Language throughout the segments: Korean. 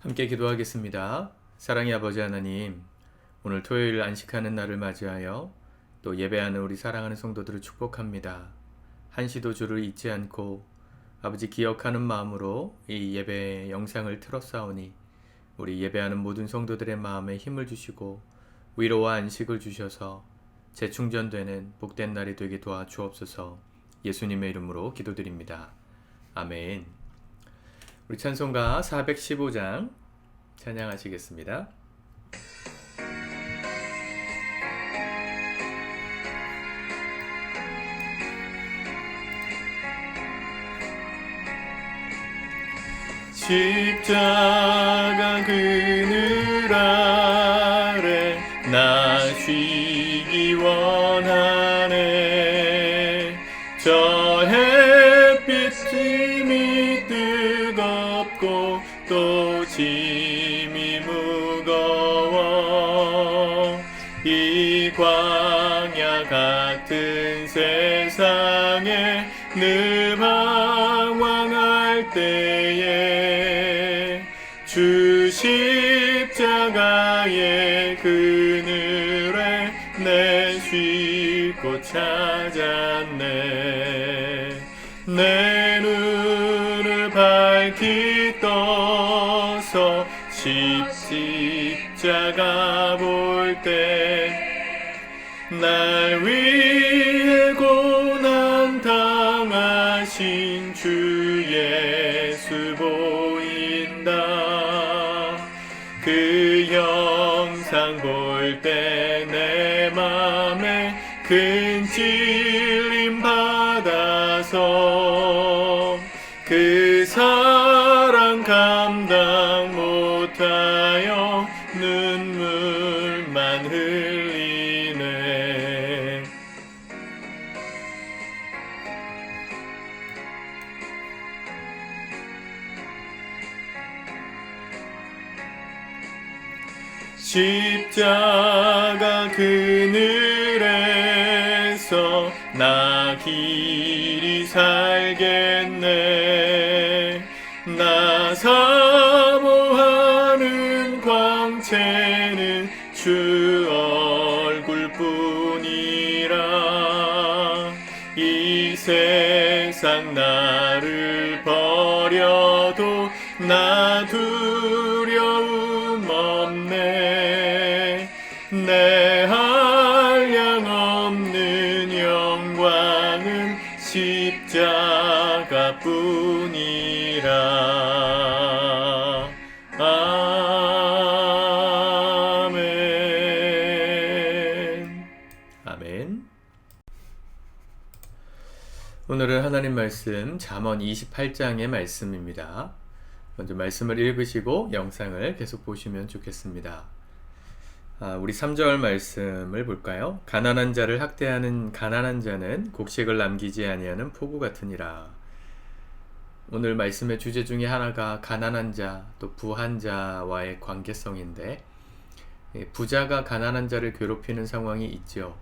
함께 기도하겠습니다. 사랑의 아버지 하나님, 오늘 토요일 안식하는 날을 맞이하여 또 예배하는 우리 사랑하는 성도들을 축복합니다. 한시도 주를 잊지 않고 아버지 기억하는 마음으로 이 예배 영상을 틀었사오니 우리 예배하는 모든 성도들의 마음에 힘을 주시고 위로와 안식을 주셔서 재충전되는 복된 날이 되게 도와주옵소서. 예수님의 이름으로 기도드립니다. 아멘. 우리 찬송가 415장 찬양하시겠습니다. 십자가 그늘 아래 나 쉬기 원하네. 저 햇빛이 뜨겁고 또 짐이 무거워 이 광야 같은 세상에 늘 방황할 때에 주 십자가의 그늘에 내 쉴 곳 찾았네. 내 눈을 밝히 떠서 십자가 볼 때 날 위해 고난 당하신 주 예수 보인다. 그 영상 볼 때 내 맘에 큰 찔림 받아서 그 사랑 감당 못하여 눈물만 흘리네. 십자가 그늘에서 나 길이 살겠네. 나 사모하는 광채는 주 얼굴뿐이라. 이 세상 나를 버려도 나 두려움 없네. 내 한량 없는 영광은 십자가뿐이라. 아멘. 아멘. 오늘은 하나님 말씀 잠언 28장의 말씀입니다. 먼저 말씀을 읽으시고 영상을 계속 보시면 좋겠습니다. 우리 3절 말씀을 볼까요? 가난한 자를 학대하는 가난한 자는 곡식을 남기지 아니하는 포구 같으니라. 오늘 말씀의 주제 중에 하나가 가난한 자, 또 부한 자와의 관계성인데, 부자가 가난한 자를 괴롭히는 상황이 있죠.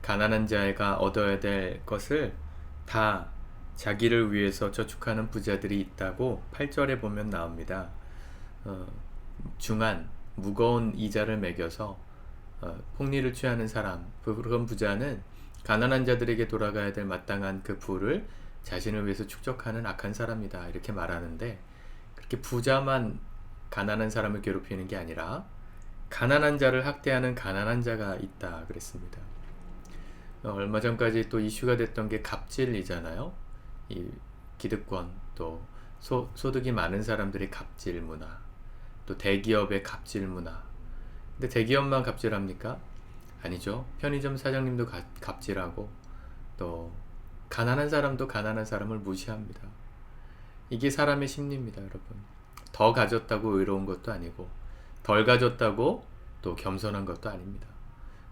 가난한 자가 얻어야 될 것을 다 자기를 위해서 저축하는 부자들이 있다고 8절에 보면 나옵니다. 중한 무거운 이자를 매겨서 폭리를 취하는 사람, 그런 부자는 가난한 자들에게 돌아가야 될 마땅한 그 부를 자신을 위해서 축적하는 악한 사람이다, 이렇게 말하는데, 그렇게 부자만 가난한 사람을 괴롭히는 게 아니라 가난한 자를 학대하는 가난한 자가 있다 그랬습니다. 얼마 전까지 또 이슈가 됐던 게 갑질이잖아요. 이 기득권, 또 소득이 많은 사람들의 갑질 문화, 또 대기업의 갑질 문화. 근데 대기업만 갑질합니까? 아니죠. 편의점 사장님도 갑질하고, 또 가난한 사람도 가난한 사람을 무시합니다. 이게 사람의 심리입니다, 여러분. 더 가졌다고 의로운 것도 아니고, 덜 가졌다고 또 겸손한 것도 아닙니다.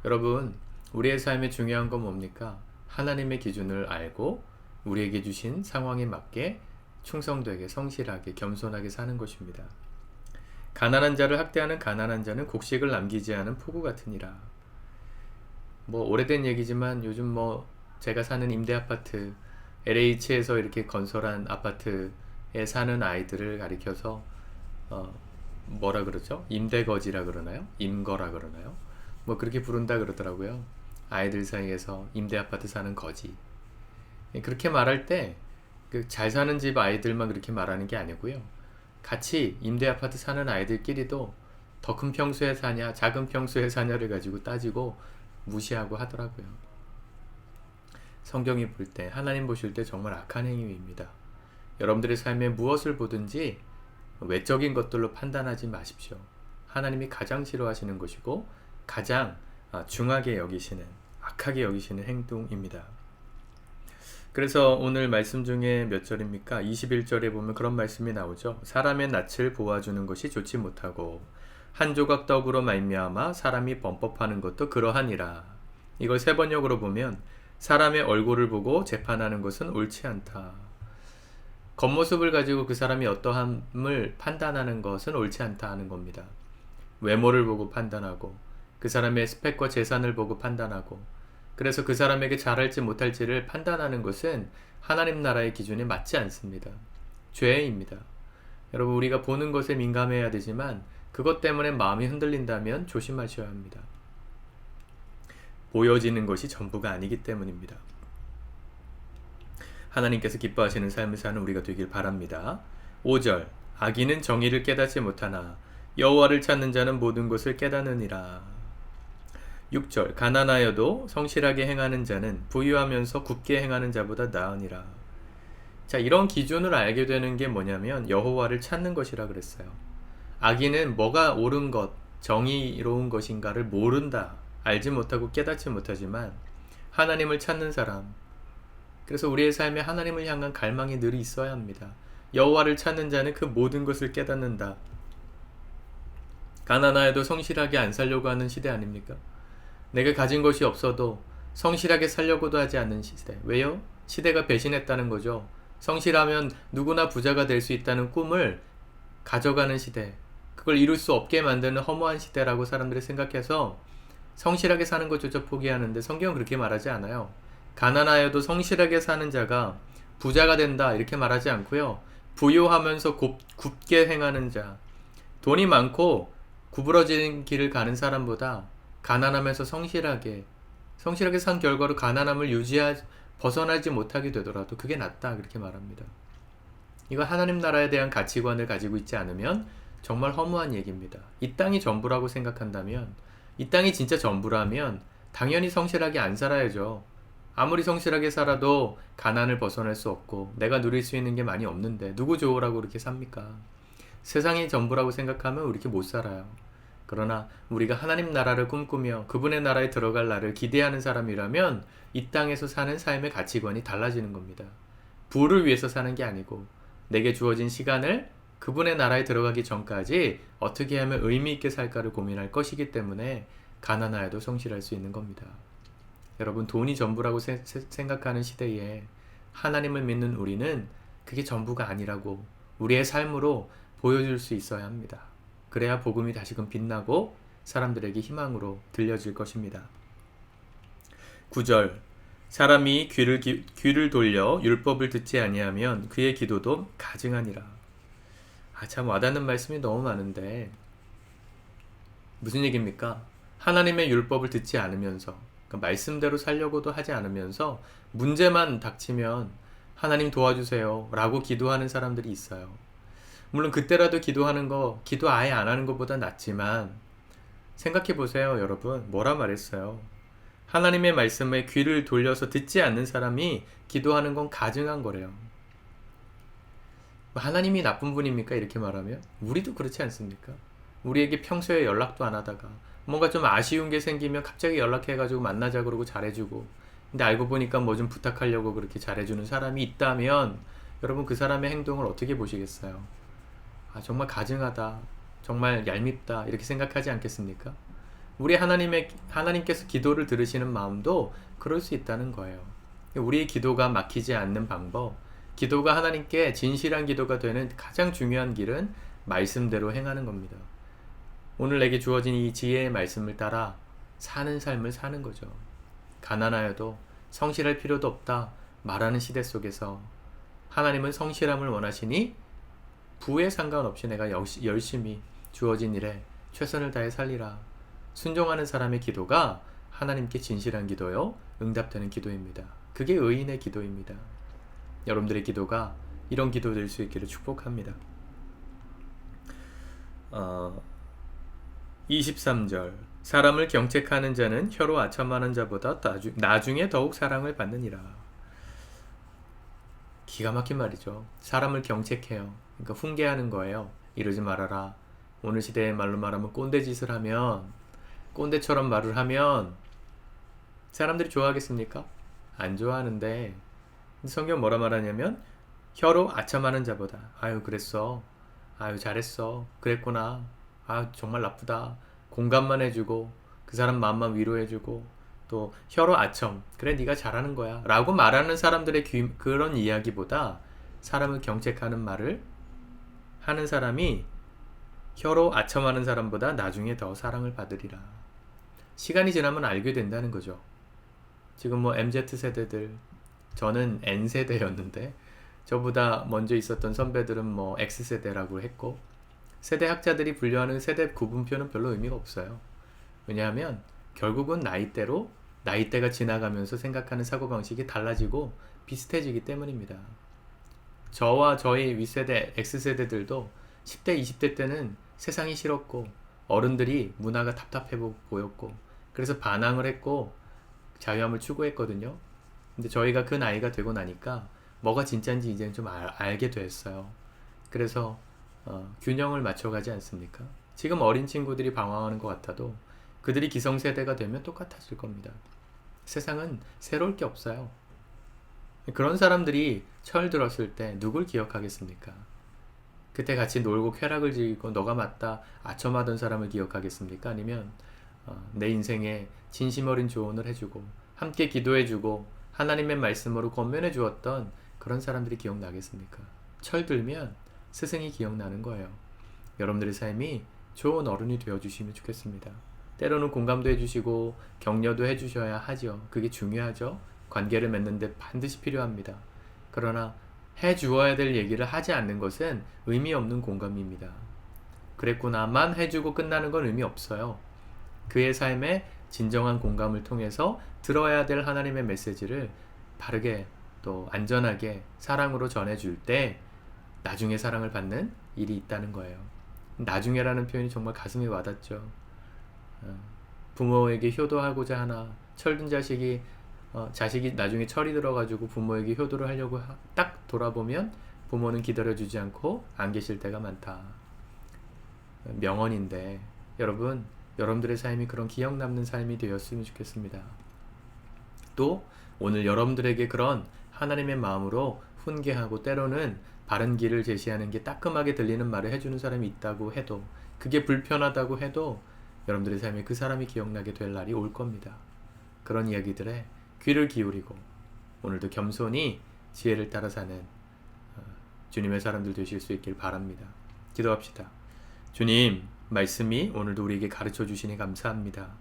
여러분, 우리의 삶에 중요한 건 뭡니까? 하나님의 기준을 알고 우리에게 주신 상황에 맞게 충성되게, 성실하게, 겸손하게 사는 것입니다. 가난한 자를 학대하는 가난한 자는 곡식을 남기지 않은 포구 같으니라. 오래된 얘기지만 요즘 제가 사는 임대 아파트, LH에서 이렇게 건설한 아파트에 사는 아이들을 가리켜서 뭐라 그러죠? 임대거지라 그러나요? 임거라 그러나요? 뭐 그렇게 부른다 그러더라고요. 아이들 사이에서 임대 아파트 사는 거지. 그렇게 말할 때 그 잘 사는 집 아이들만 그렇게 말하는 게 아니고요. 같이 임대 아파트 사는 아이들끼리도 더 큰 평수에 사냐, 작은 평수에 사냐를 가지고 따지고 무시하고 하더라고요. 성경이 볼 때, 하나님 보실 때 정말 악한 행위입니다. 여러분들의 삶에 무엇을 보든지 외적인 것들로 판단하지 마십시오. 하나님이 가장 싫어하시는 것이고 가장 중하게 여기시는, 악하게 여기시는 행동입니다. 그래서 오늘 말씀 중에 몇 절입니까? 21절에 보면 그런 말씀이 나오죠. 사람의 낯을 보아주는 것이 좋지 못하고 한 조각 떡으로 말미암아 사람이 범법하는 것도 그러하니라. 이걸 세 번역으로 보면 사람의 얼굴을 보고 재판하는 것은 옳지 않다. 겉모습을 가지고 그 사람이 어떠함을 판단하는 것은 옳지 않다 하는 겁니다. 외모를 보고 판단하고 그 사람의 스펙과 재산을 보고 판단하고 그래서 그 사람에게 잘할지 못할지를 판단하는 것은 하나님 나라의 기준에 맞지 않습니다. 죄입니다. 여러분, 우리가 보는 것에 민감해야 되지만 그것 때문에 마음이 흔들린다면 조심하셔야 합니다. 보여지는 것이 전부가 아니기 때문입니다. 하나님께서 기뻐하시는 삶을 사는 우리가 되길 바랍니다. 5절 악인은 정의를 깨닫지 못하나 여호와를 찾는 자는 모든 것을 깨닫느니라. 6절 가난하여도 성실하게 행하는 자는 부유하면서 굽게 행하는 자보다 나으니라. 자, 이런 기준을 알게 되는 게 뭐냐면 여호와를 찾는 것이라 그랬어요. 악인은 뭐가 옳은 것, 정의로운 것인가를 모른다, 알지 못하고 깨닫지 못하지만 하나님을 찾는 사람, 그래서 우리의 삶에 하나님을 향한 갈망이 늘 있어야 합니다. 여호와를 찾는 자는 그 모든 것을 깨닫는다. 가난하여도 성실하게 안 살려고 하는 시대 아닙니까? 내가 가진 것이 없어도 성실하게 살려고도 하지 않는 시대. 왜요? 시대가 배신했다는 거죠. 성실하면 누구나 부자가 될 수 있다는 꿈을 가져가는 시대. 그걸 이룰 수 없게 만드는 허무한 시대라고 사람들이 생각해서 성실하게 사는 것조차 포기하는데 성경은 그렇게 말하지 않아요. 가난하여도 성실하게 사는 자가 부자가 된다 이렇게 말하지 않고요. 부유하면서 굽게 행하는 자. 돈이 많고 구부러진 길을 가는 사람보다 가난하면서 성실하게 산 결과로 가난함을 벗어나지 못하게 되더라도 그게 낫다 그렇게 말합니다. 이거 하나님 나라에 대한 가치관을 가지고 있지 않으면 정말 허무한 얘기입니다. 이 땅이 전부라고 생각한다면, 이 땅이 진짜 전부라면 당연히 성실하게 안 살아야죠. 아무리 성실하게 살아도 가난을 벗어날 수 없고 내가 누릴 수 있는 게 많이 없는데 누구 좋으라고 그렇게 삽니까? 세상이 전부라고 생각하면 우리 이렇게 못 살아요. 그러나 우리가 하나님 나라를 꿈꾸며 그분의 나라에 들어갈 날을 기대하는 사람이라면 이 땅에서 사는 삶의 가치관이 달라지는 겁니다. 부를 위해서 사는 게 아니고 내게 주어진 시간을 그분의 나라에 들어가기 전까지 어떻게 하면 의미 있게 살까를 고민할 것이기 때문에 가난하여도 성실할 수 있는 겁니다. 여러분, 돈이 전부라고 생각하는 시대에 하나님을 믿는 우리는 그게 전부가 아니라고 우리의 삶으로 보여줄 수 있어야 합니다. 그래야 복음이 다시금 빛나고 사람들에게 희망으로 들려질 것입니다. 9절 사람이 귀를 돌려 율법을 듣지 아니하면 그의 기도도 가증하니라. 참 와닿는 말씀이 너무 많은데 무슨 얘기입니까? 하나님의 율법을 듣지 않으면서 그러니까 말씀대로 살려고도 하지 않으면서 문제만 닥치면 하나님 도와주세요 라고 기도하는 사람들이 있어요. 물론 그때라도 기도하는 거, 기도 아예 안 하는 것보다 낫지만 생각해 보세요, 여러분. 뭐라 말했어요? 하나님의 말씀에 귀를 돌려서 듣지 않는 사람이 기도하는 건 가증한 거래요. 하나님이 나쁜 분입니까? 이렇게 말하면 우리도 그렇지 않습니까? 우리에게 평소에 연락도 안 하다가 뭔가 좀 아쉬운 게 생기면 갑자기 연락해가지고 만나자 그러고 잘해주고, 근데 알고 보니까 뭐 좀 부탁하려고 그렇게 잘해주는 사람이 있다면 여러분, 그 사람의 행동을 어떻게 보시겠어요? 정말 가증하다, 정말 얄밉다 이렇게 생각하지 않겠습니까? 우리 하나님께서 기도를 들으시는 마음도 그럴 수 있다는 거예요. 우리의 기도가 막히지 않는 방법, 기도가 하나님께 진실한 기도가 되는 가장 중요한 길은 말씀대로 행하는 겁니다. 오늘 내게 주어진 이 지혜의 말씀을 따라 사는 삶을 사는 거죠. 가난하여도 성실할 필요도 없다 말하는 시대 속에서 하나님은 성실함을 원하시니 부에 상관없이 내가 열심히 주어진 일에 최선을 다해 살리라. 순종하는 사람의 기도가 하나님께 진실한 기도요, 응답되는 기도입니다. 그게 의인의 기도입니다. 여러분들의 기도가 이런 기도 될 수 있기를 축복합니다. 23절 사람을 경책하는 자는 혀로 아첨하는 자보다 나중에 더욱 사랑을 받느니라. 기가 막힌 말이죠. 사람을 경책해요. 그러니까 훈계하는 거예요. 이러지 말아라. 오늘 시대의 말로 말하면 꼰대짓을 하면, 꼰대처럼 말을 하면 사람들이 좋아하겠습니까? 안 좋아하는데, 성경 뭐라 말하냐면 혀로 아첨하는 자보다, 아유 그랬어, 아유 잘했어, 그랬구나, 아유 정말 나쁘다, 공감만 해주고 그 사람 마음만 위로해주고, 또 혀로 아첨, 그래 네가 잘하는 거야 라고 말하는 사람들의 그런 이야기보다 사람을 경책하는 말을 하는 사람이 혀로 아첨하는 사람보다 나중에 더 사랑을 받으리라. 시간이 지나면 알게 된다는 거죠. 지금 뭐 MZ세대들, 저는 N세대였는데 저보다 먼저 있었던 선배들은 뭐 X세대라고 했고, 세대 학자들이 분류하는 세대 구분표는 별로 의미가 없어요. 왜냐하면 결국은 나이대가 지나가면서 생각하는 사고방식이 달라지고 비슷해지기 때문입니다. 저와 저희 윗세대 X세대들도 10대 20대 때는 세상이 싫었고 어른들이 문화가 답답해 보였고 그래서 반항을 했고 자유함을 추구했거든요. 근데 저희가 그 나이가 되고 나니까 뭐가 진짜인지 이제는 좀 알게 됐어요. 그래서 균형을 맞춰가지 않습니까? 지금 어린 친구들이 방황하는 것 같아도 그들이 기성세대가 되면 똑같아질 겁니다. 세상은 새로울 게 없어요. 그런 사람들이 철들었을 때 누굴 기억하겠습니까? 그때 같이 놀고 쾌락을 즐기고 너가 맞다 아첨하던 사람을 기억하겠습니까? 아니면 내 인생에 진심 어린 조언을 해주고 함께 기도해주고 하나님의 말씀으로 권면해 주었던 그런 사람들이 기억나겠습니까? 철들면 스승이 기억나는 거예요. 여러분들의 삶이 좋은 어른이 되어주시면 좋겠습니다. 때로는 공감도 해주시고 격려도 해주셔야 하죠. 그게 중요하죠. 관계를 맺는데 반드시 필요합니다. 그러나 해주어야 될 얘기를 하지 않는 것은 의미 없는 공감입니다. 그랬구나만 해주고 끝나는 건 의미 없어요. 그의 삶에 진정한 공감을 통해서 들어야 될 하나님의 메시지를 바르게 또 안전하게 사랑으로 전해줄 때 나중에 사랑을 받는 일이 있다는 거예요. 나중에라는 표현이 정말 가슴에 와닿죠. 부모에게 효도하고자 하나 철든 자식이 나중에 철이 들어가지고 부모에게 효도를 하려고 딱 돌아보면 부모는 기다려주지 않고 안 계실 때가 많다. 명언인데 여러분들의 삶이 그런 기억 남는 삶이 되었으면 좋겠습니다. 또 오늘 여러분들에게 그런 하나님의 마음으로 훈계하고 때로는 바른 길을 제시하는 게 따끔하게 들리는 말을 해주는 사람이 있다고 해도, 그게 불편하다고 해도 여러분들의 삶에 그 사람이 기억나게 될 날이 올 겁니다. 그런 이야기들에 귀를 기울이고 오늘도 겸손히 지혜를 따라 사는 주님의 사람들 되실 수 있길 바랍니다. 기도합시다. 주님, 말씀이 오늘도 우리에게 가르쳐 주시니 감사합니다.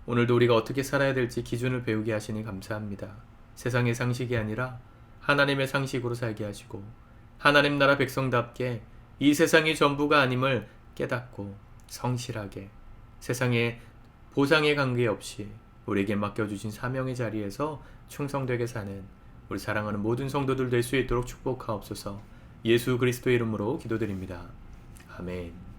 오늘도 우리가 어떻게 살아야 될지 기준을 배우게 하시니 감사합니다. 세상의 상식이 아니라 하나님의 상식으로 살게 하시고 하나님 나라 백성답게 이 세상이 전부가 아님을 깨닫고 성실하게 세상의 보상에 관계없이 우리에게 맡겨주신 사명의 자리에서 충성되게 사는 우리 사랑하는 모든 성도들 될 수 있도록 축복하옵소서. 예수 그리스도의 이름으로 기도드립니다. 아멘.